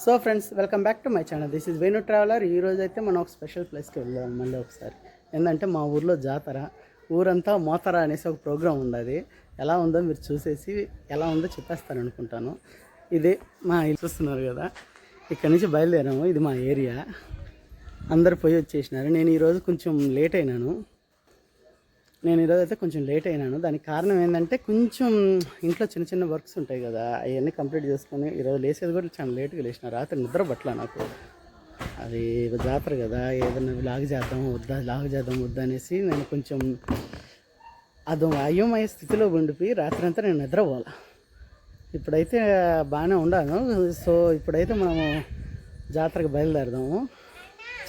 So friends, welcome back to my channel. This is Venu traveller. ఈరోజు అయితే మనం ఒక స్పెషల్ ప్లేస్కి వెళ్దాం మళ్ళీ ఒకసారి. ఏంటంటే మా ఊర్లో జాతర, ఊరంతా మోతర అనేసి ఒక ప్రోగ్రాం ఉంది. ఎలా ఉందో మీరు చూసేసి ఎలా ఉందో చెప్పేస్తాను అనుకుంటాను. ఇది మా ఇల్లు చూస్తున్నారు కదా, ఇక్కడ నుంచి బయలుదేరాము. ఇది మా ఏరియా. అందరు పోయి వచ్చేసినారు. నేను ఈరోజు కొంచెం లేట్ అయినాను. దానికి కారణం ఏంటంటే కొంచెం ఇంట్లో చిన్న చిన్న వర్క్స్ ఉంటాయి కదా, అవన్నీ కంప్లీట్ చేసుకొని ఈరోజు లేచేది కూడా చాలా లేట్గా లేచిన. రాత్రి నిద్ర పట్ల నాకు. అది జాతర కదా, ఏదైనా లాగ్ చేద్దాం వద్దా అనేసి నేను కొంచెం అయోమయ స్థితిలో ఉండిపోయి రాత్రి అంతా నేను నిద్రపోవాలి. ఇప్పుడైతే బాగానే ఉండాను. సో ఇప్పుడైతే మనము జాతరకు బయలుదేరదాము.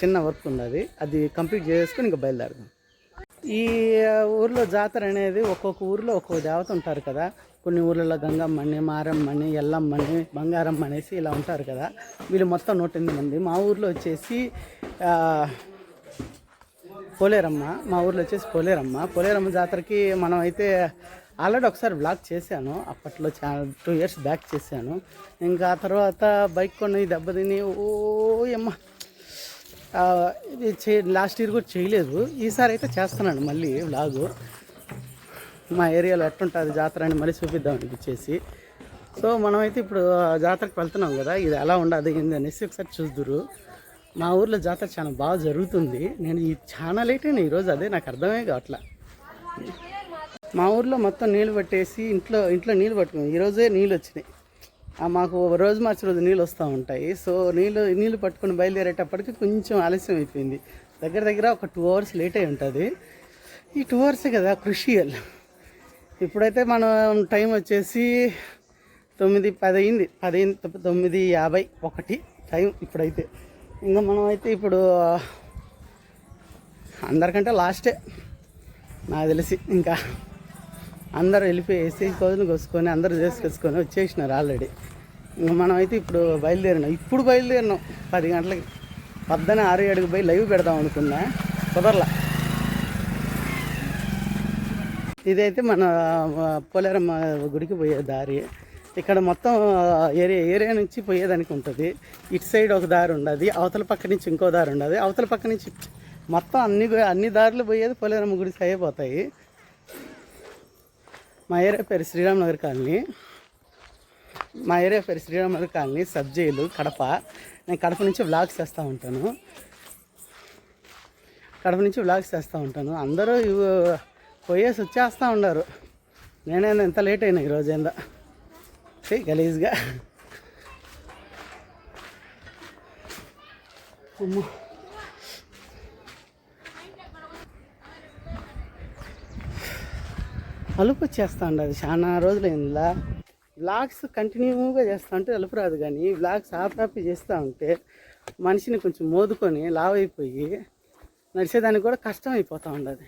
చిన్న వర్క్ ఉంది, అది కంప్లీట్ చేసుకొని ఇంకా బయలుదేరదాం. ఈ ఊర్లో జాతర అనేది ఒక్కొక్క ఊరిలో ఒక్కొక్క దేవత ఉంటారు కదా. కొన్ని ఊర్లలో గంగమ్మని, మారమ్మని, ఎల్లమ్మని, బంగారమ్మ అనేసి ఇలా ఉంటారు కదా. వీళ్ళు మొత్తం 108 మంది. మా ఊర్లో వచ్చేసి పోలేరమ్మ. పోలేరమ్మ జాతరకి మనం అయితే ఆల్రెడీ ఒకసారి బ్లాగ్ చేశాను. అప్పట్లో 2 years బ్యాక్ చేశాను. ఇంకా ఆ తర్వాత బైక్ కొన్ని దెబ్బతిని ఇది లాస్ట్ ఇయర్ కూడా చేయలేదు. ఈసారి అయితే చేస్తున్నాను మళ్ళీ వ్లాగు. మా ఏరియాలో ఎట్టుంటుంది జాతర అని మళ్ళీ చూపిద్దాం అనిపించేసి. సో మనమైతే ఇప్పుడు జాతరకు వెళ్తున్నాం కదా, ఇది ఎలా ఉండదు ఏంది అనేసి ఒకసారి చూద్దురు. మా ఊర్లో జాతర చాలా బాగా జరుగుతుంది. నేను చాలా లేట్ అయినా ఈరోజు, అదే నాకు అర్థమే కావట్లా. మా ఊర్లో మొత్తం నీళ్ళు పట్టేసి ఇంట్లో నీళ్ళు పట్టుకున్నాం. ఈరోజే నీళ్ళు వచ్చినాయి. మాకు రోజు మార్చి రోజు నీళ్ళు వస్తూ ఉంటాయి. సో నీళ్ళు పట్టుకొని బయలుదేరేటప్పటికి కొంచెం ఆలస్యం అయిపోయింది. దగ్గర ఒక 2 hours లేట్ అయి ఉంటుంది. ఈ 2 hours కదా క్రుషియల్. ఇప్పుడైతే మనం టైం వచ్చేసి 9:10 అయింది. 9:51 టైం ఇప్పుడైతే. ఇంకా మనం అయితే ఇప్పుడు అందరికంటే లాస్టే నాకు తెలిసి. ఇంకా అందరూ వెళ్ళిపోయేసి కోదులు కోసుకొని అందరూ చేసుకొచ్చుకొని వచ్చేసినారు ఆల్రెడీ. ఇంకా మనం అయితే ఇప్పుడు బయలుదేరినాం. 10 గంటలకి. 6:07 పోయి లైవ్ పెడదాం అనుకున్నా, కుదరలా. ఇదైతే మన పోలేరమ్మ గుడికి పోయే దారి. ఇక్కడ మొత్తం ఏరియా నుంచి పోయేదానికి ఉంటుంది. ఇటు సైడ్ ఒక దారి ఉండదు, అవతల పక్క నుంచి ఇంకో దారి ఉండదు, అవతల పక్క నుంచి మొత్తం అన్ని దారులు పోయేది పోలేరమ్మ గుడికి అయిపోతాయి. మా ఏరియా పేరు Sriramanagar colony, sub jail, Kadapa. నేను కడప నుంచి వ్లాగ్స్ చేస్తూ ఉంటాను. అందరూ పోయేసి వచ్చేస్తూ ఉన్నారు. నేనేందో ఎంత లేట్ అయినా ఈరోజు ఏందో గలీజ్గా. అలుపు వచ్చేస్తూ ఉండదు. చాలా రోజులైందిలా వ్లాగ్స్ కంటిన్యూగా చేస్తూ ఉంటే అలుపు రాదు. కానీ వ్లాగ్స్ ఆపి చేస్తూ ఉంటే మనిషిని కొంచెం మోదుకొని లావ్ అయిపోయి నడిచేదానికి కూడా కష్టం అయిపోతూ ఉండదు.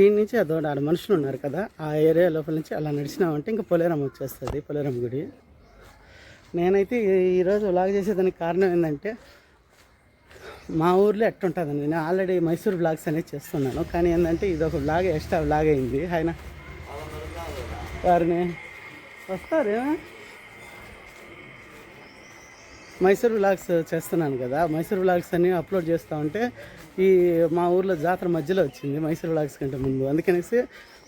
ఈ నుంచి ఆడ మనుషులు ఉన్నారు కదా, ఆ ఏరియా లోపల నుంచి అలా నడిచినామంటే ఇంకా పోలేరమ్మ వచ్చేస్తుంది, పోలేరమ్మ గుడి. నేనైతే ఈరోజు వ్లాగ్ చేసేదానికి కారణం ఏంటంటే మా ఊర్లో ఎట్టుంటుందండి. నేను ఆల్రెడీ మైసూర్ వ్లాగ్స్ అనేది చేస్తున్నాను. కానీ ఏంటంటే ఇది ఒక వ్లాగ్, ఎక్స్ట్రా వ్లాగ్ అయింది. ఆయన వారిని వస్తారు మైసూర్ వ్లాగ్స్ చేస్తున్నాను కదా. మైసూర్ వ్లాగ్స్ అన్ని అప్లోడ్ చేస్తూ ఉంటే ఈ మా ఊర్లో జాతర మధ్యలో వచ్చింది మైసూర్ వ్లాగ్స్ కంటే ముందు. అందుకనేసి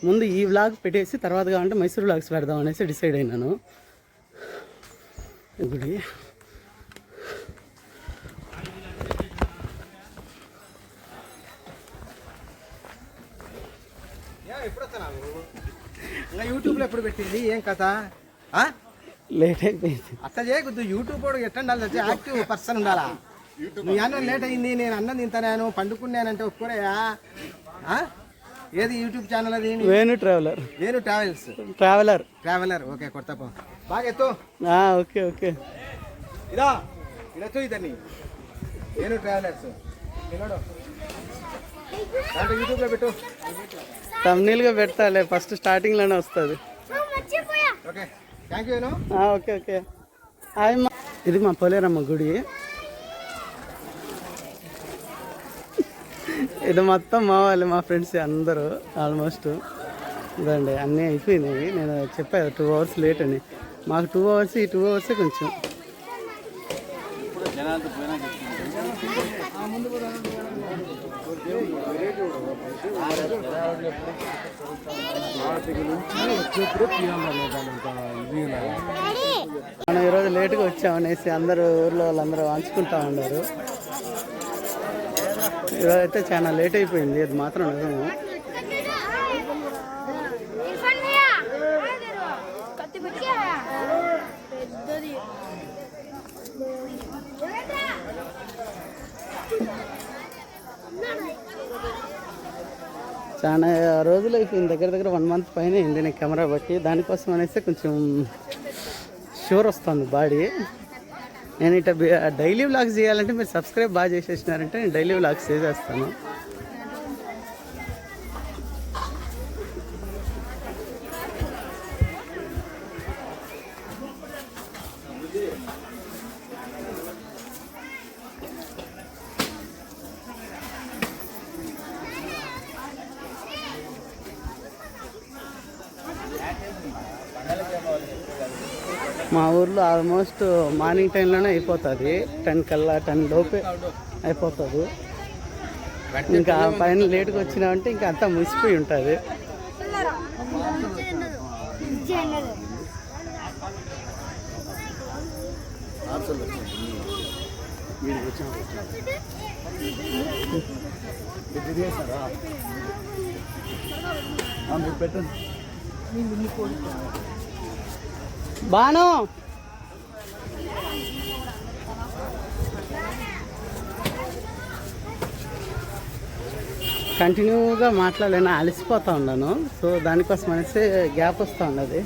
ముందు ఈ వ్లాగ్ పెట్టేసి తర్వాత కావాలంటే మైసూర్ వ్లాగ్స్ పెడదాం అనేసి డిసైడ్ అయినాను. గుడి యూట్యూబ్లో ఎప్పుడు పెట్టింది ఏం కథ? లేట్ అయిపోయింది. అట్లా చేయకూడదు. యూట్యూబ్ కూడా ఎట్లా ఉండాలి, యాక్టివ్ పర్సన్ ఉండాలా. నువ్వు అన్న లేట్ అయింది, నేను అన్నం తింటాను, పండుకున్నానంటే ఒప్పుకోరయా. ఏది యూట్యూబ్ ఛానల్? అది వేణు ట్రావెలర్. ఓకే, కొడతాపో బాగా ఎత్తు. ఓకే ఇదా ఇడొచ్చు ఇద్దరిని. వేణు ట్రావెలర్స్ దాంట్లో యూట్యూబ్లో పెట్టు. తమ్నీల్గా పెడతాలే, ఫస్ట్ స్టార్టింగ్లోనే వస్తుంది. Okay, thank you. ఓకే. ఇది మా పోలేరమ్మ గుడి. ఇది మొత్తం మా వాళ్ళు, మా ఫ్రెండ్స్ అందరూ ఆల్మోస్ట్. ఇదండి అన్నీ అయిపోయినాయి. నేను చెప్పాను 2 అవర్స్ లేట్ అని. మాకు 2 అవర్స్, ఈ 2 అవర్సే కొంచెం. మనం ఈరోజు లేట్గా వచ్చామనేసి అందరూ ఊర్లో వాళ్ళందరూ వాంచుకుంటా ఉన్నారు. ఈరోజు అయితే చాలా లేట్ అయిపోయింది, అది మాత్రం నిజము. చాలా రోజులు అయిపోయింది, దగ్గర దగ్గర 1 మంత్ పైన అయింది నేను కెమెరా బట్టి. దానికోసం అనేసి కొంచెం షూర్ వస్తుంది బాడీ. నేను ఇట్లా డైలీ వ్లాగ్స్ చేయాలంటే మీరు సబ్స్క్రైబ్ బాగా చేసేసినారంటే నేను డైలీ వ్లాగ్స్ చేసేస్తాను. మా ఊర్లో ఆల్మోస్ట్ మార్నింగ్ టైంలోనే అయిపోతుంది, 10 కల్లా 10 లోపే అయిపోతుంది. ఇంకా పైన లేట్గా వచ్చినామంటే ఇంకా అంతా ముసిపోయి ఉంటుంది. బాను కంటిన్యూగా మాట్లాడలేను, అలసిపోతూ ఉన్నాను. సో దానికోసం అనేసి గ్యాప్ వస్తూ ఉన్నది.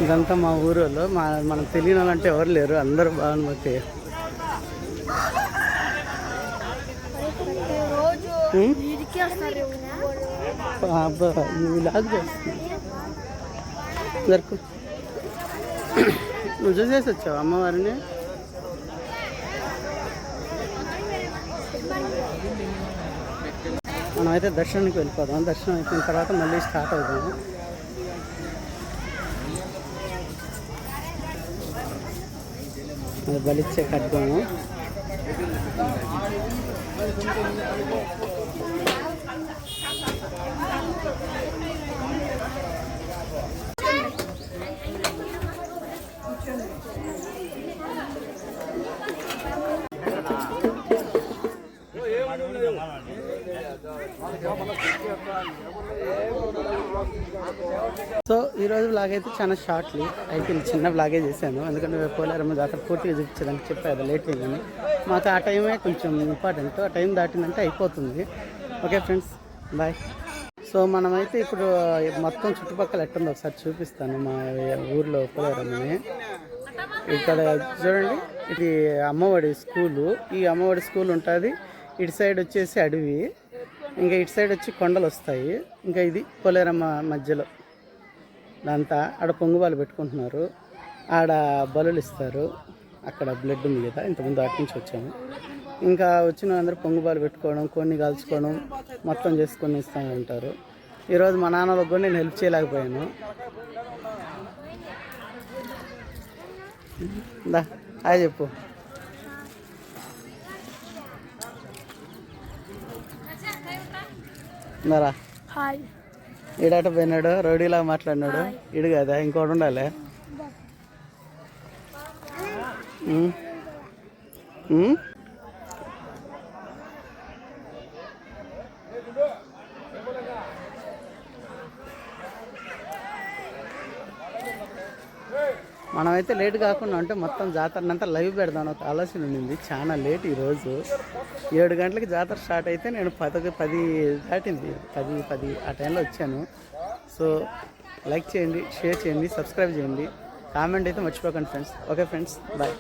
ఇదంతా మా ఊరిలో, మనకు తెలియని వాళ్ళంటే ఎవరు లేరు, అందరూ బాగుంది. జరుకు నువ్వు చూసేసి వచ్చావు అమ్మవారిని. మనమైతే దర్శనానికి వెళ్ళిపోదాం. దర్శనం అయిపోయిన తర్వాత మళ్ళీ స్టార్ట్ అవుతాము. అది బలిచ్చే ఖడ్గము. సో ఈరోజు వ్లాగ్ అయితే చాలా షార్ట్లీ అయిపోయింది, చిన్న వ్లాగే చేశాను. ఎందుకంటే పోలేరమ్మ జాతర పూర్తిగా చూపించడానికి చెప్పాను, లేట్ అయిందని. మాకు ఆ టైమే కొంచెం ఇంపార్టెంట్, ఆ టైం దాటిందంటే అయిపోతుంది. Okay friends, bye. సో మనమైతే ఇప్పుడు మొత్తం చుట్టుపక్కల ఎట్టుందో ఒకసారి చూపిస్తాను మా ఊర్లో పోలేరమ్మని. ఇక్కడ చూడండి, ఇది అమ్మఒడి స్కూలు. ఈ అమ్మఒడి స్కూల్ ఉంటుంది. ఇటు సైడ్ వచ్చేసి అడవి, ఇంకా ఇటు సైడ్ వచ్చి కొండలు వస్తాయి. ఇంకా ఇది పోలేరమ్మ మధ్యలో దాంతా. ఆడ పొంగుబాలు పెట్టుకుంటున్నారు, ఆడ బలులు ఇస్తారు. అక్కడ బ్లడ్ ఉంది కదా, ఇంతకుముందు అటు నుంచి వచ్చాము. ఇంకా వచ్చిన అందరూ పొంగుబాలు పెట్టుకోవడం, కొన్ని కాల్చుకోవడం మొత్తం చేసుకొని ఇస్తూ ఉంటారు. ఈరోజు మా నాన్నలకు కూడా నేను హెల్ప్ చేయలేకపోయాను. దా హాయ్ చెప్పు. మరా ఈడాట పోయినాడు, రౌడీలా మాట్లాడినాడు. ఇడు కదా ఇంకోటి ఉండాలి. మనమైతే లేట్ కాకుండా అంటే మొత్తం జాతరనంతా లైవ్ పెడదాం ఒక ఆలోచన ఉండింది. చాలా లేట్ ఈరోజు. 7 గంటలకి జాతర స్టార్ట్ అయితే నేను 10 దాటింది, 10 ఆ టైంలో వచ్చాను. సో లైక్ చేయండి, షేర్ చేయండి, సబ్స్క్రైబ్ చేయండి, కామెంట్ అయితే మర్చిపోకండి ఫ్రెండ్స్. Okay friends, bye.